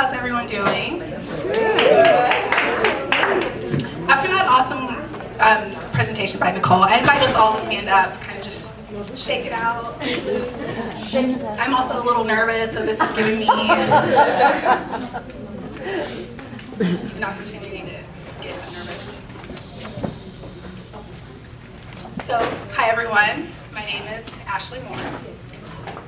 How's everyone doing? After that awesome presentation by Nicole, I invite us all to stand up, kind of just shake it out. I'm also a little nervous, so this is giving me an opportunity to get nervous. So, hi everyone. My name is Ashley Moore.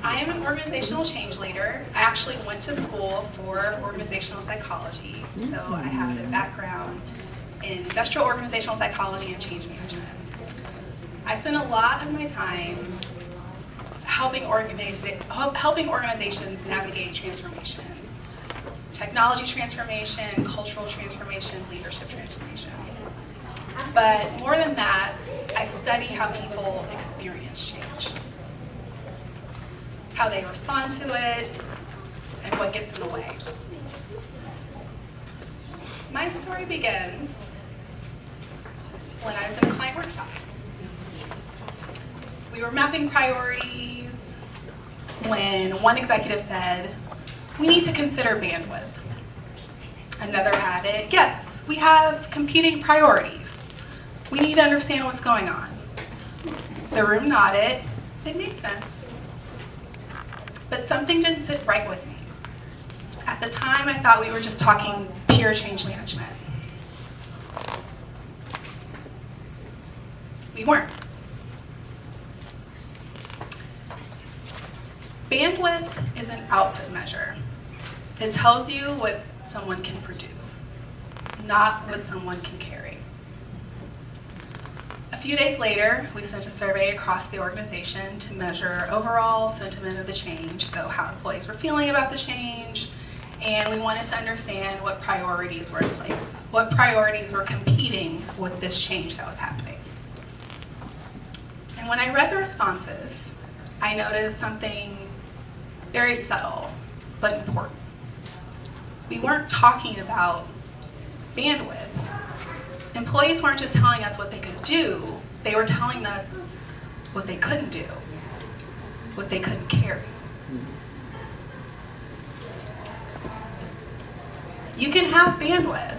I am an organizational change leader. I actually went to school for organizational psychology, so I have a background in industrial organizational psychology and change management. I spend a lot of my time helping organizations navigate transformation, technology transformation, cultural transformation, leadership transformation. But more than that, I study how people experience change, how they respond to it, and what gets in the way. My story begins when I was in a client workshop. We were mapping priorities when one executive said, "We need to consider bandwidth." Another added, "Yes, we have competing priorities. We need to understand what's going on." The room nodded. It made sense. But something didn't sit right with me. At the time, I thought we were just talking pure change management. We weren't. Bandwidth is an output measure. It tells you what someone can produce, not what someone can carry. A few days later, we sent a survey across the organization to measure overall sentiment of the change, so how employees were feeling about the change, and we wanted to understand what priorities were in place, what priorities were competing with this change that was happening. And when I read the responses, I noticed something very subtle but important. We weren't talking about bandwidth. Employees weren't just telling us what they could do, they were telling us what they couldn't do, what they couldn't carry. You can have bandwidth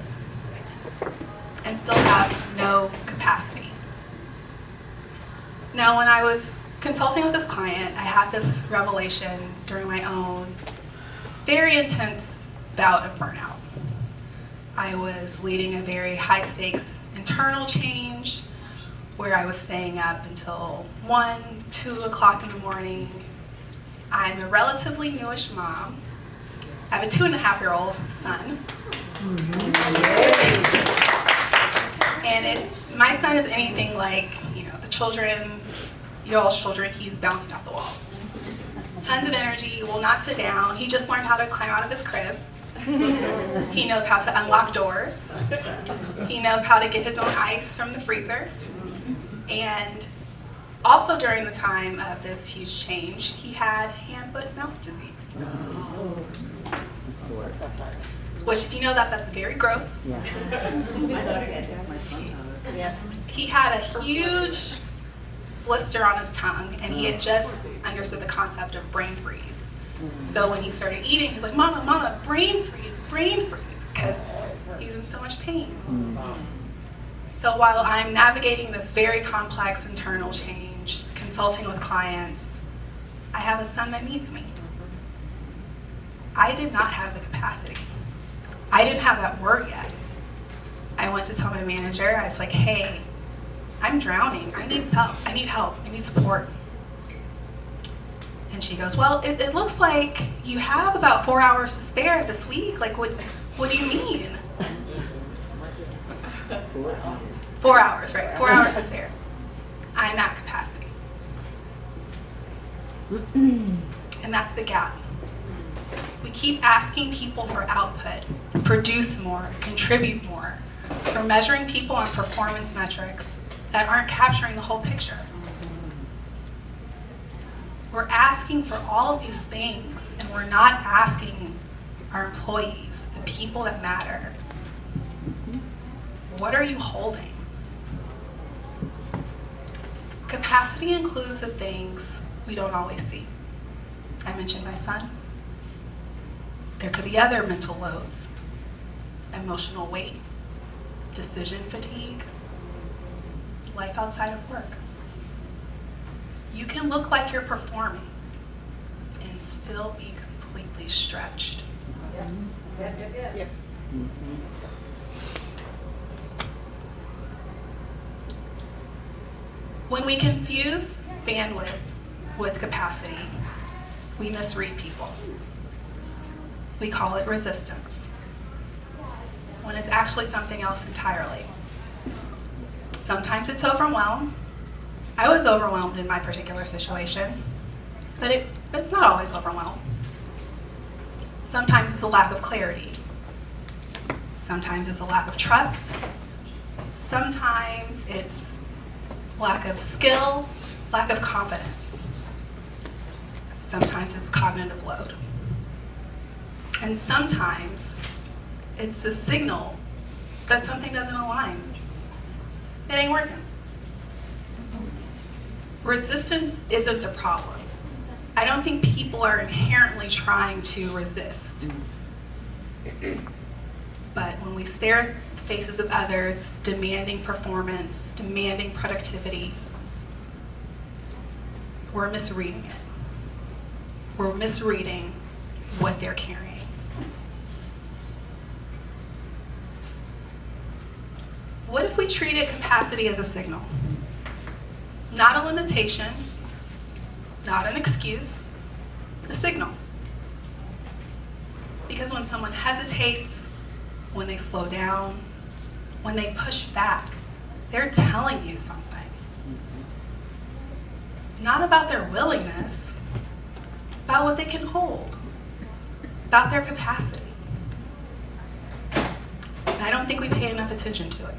and still have no capacity. Now, when I was consulting with this client, I had this revelation during my own very intense bout of burnout. I was leading a very high-stakes internal change where I was staying up until 1, 2 o'clock in the morning. I'm a relatively newish mom. I have a 2.5-year-old son. And my son is anything like, the children, y'all's children, he's bouncing off the walls. Tons of energy, will not sit down. He just learned how to climb out of his crib. He knows how to unlock doors. He knows how to get his own ice from the freezer. And also during the time of this huge change, he had hand-foot-mouth disease. Which, if you know that, that's very gross. He had a huge blister on his tongue, and he had just understood the concept of brain freeze. So when he started eating, he's like, Mama, brain freeze, because he's in so much pain. So while I'm navigating this very complex internal change, consulting with clients, I have a son that needs me. I did not have the capacity. I didn't have that word yet. I went to tell my manager, I was like, "Hey, I'm drowning. I need help. I need support." And she goes, "Well, it looks like you have about 4 hours to spare this week. Like, what do you mean?" 4 hours, right? 4 hours to spare. I'm at capacity. And that's the gap. We keep asking people for output, produce more, contribute more. We're measuring people on performance metrics that aren't capturing the whole picture. We're asking for all of these things, and we're not asking our employees, the people that matter, what are you holding? Capacity includes the things we don't always see. I mentioned my son. There could be other mental loads, emotional weight, decision fatigue, life outside of work. You can look like you're performing and still be completely stretched. Yep. When we confuse bandwidth with capacity, we misread people. We call it resistance, when it's actually something else entirely. Sometimes it's overwhelm. I was overwhelmed in my particular situation, but it's not always overwhelm. Sometimes it's a lack of clarity. Sometimes it's a lack of trust. Sometimes it's lack of skill, lack of confidence. Sometimes it's cognitive load. And sometimes it's a signal that something doesn't align. It ain't working. Resistance isn't the problem. I don't think people are inherently trying to resist. But when we stare at the faces of others, demanding performance, demanding productivity, we're misreading it. We're misreading what they're carrying. What if we treated capacity as a signal? Not a limitation, not an excuse, a signal. Because when someone hesitates, when they slow down, when they push back, they're telling you something. Not about their willingness, about what they can hold, about their capacity. And I don't think we pay enough attention to it.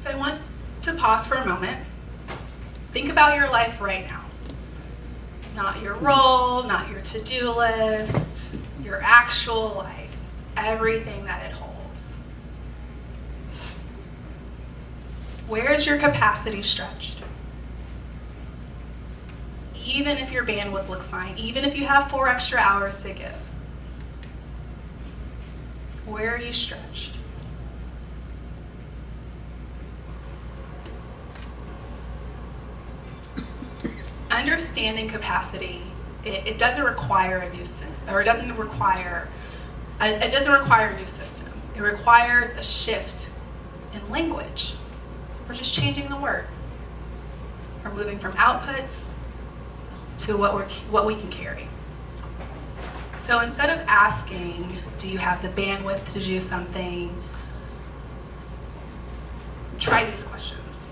So I want to pause for a moment. Think about your life right now. Not your role, not your to-do list, your actual life, everything that it holds. Where is your capacity stretched? Even if your bandwidth looks fine, even if you have 4 extra hours to give, where are you stretched? Understanding capacity, it doesn't require a new system, or it doesn't require a new system. It requires a shift in language. We're just changing the word. We're moving from outputs to what we can carry. So instead of asking, do you have the bandwidth to do something? Try these questions.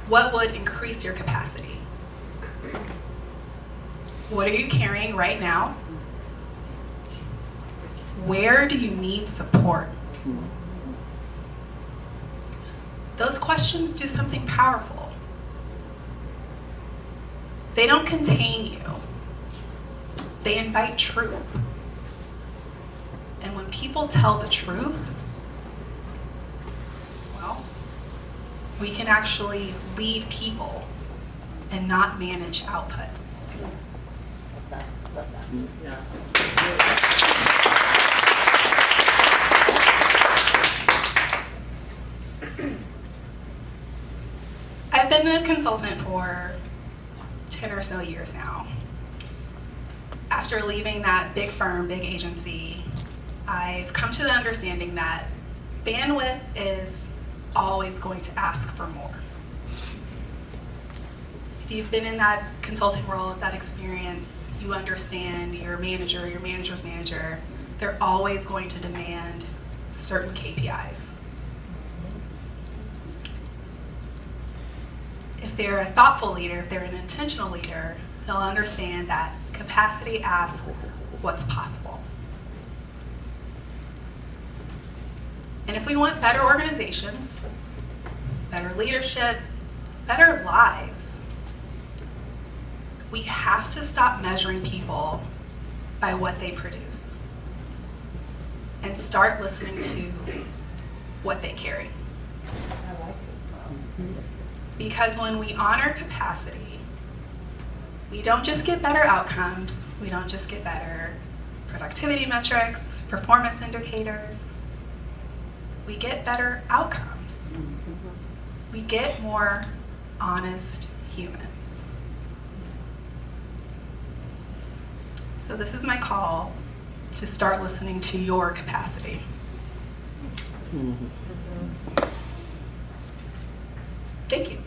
What would increase your capacity? What are you carrying right now? Where do you need support? Those questions do something powerful. They don't contain you. They invite truth. And when people tell the truth, well, we can actually lead people and not manage output. I've been a consultant for 10 or so years now. After leaving that big firm, big agency, I've come to the understanding that bandwidth is always going to ask for more. If you've been in that consulting world, that experience, you understand your manager, your manager's manager, they're always going to demand certain KPIs. If they're a thoughtful leader, if they're an intentional leader, they'll understand that capacity asks what's possible. And if we want better organizations, better leadership, better lives, we have to stop measuring people by what they produce and start listening to what they carry. Because when we honor capacity, We don't just get better outcomes. We don't just get better productivity metrics, performance indicators. We get better outcomes. We get more honest humans. So this is my call to start listening to your capacity. Thank you.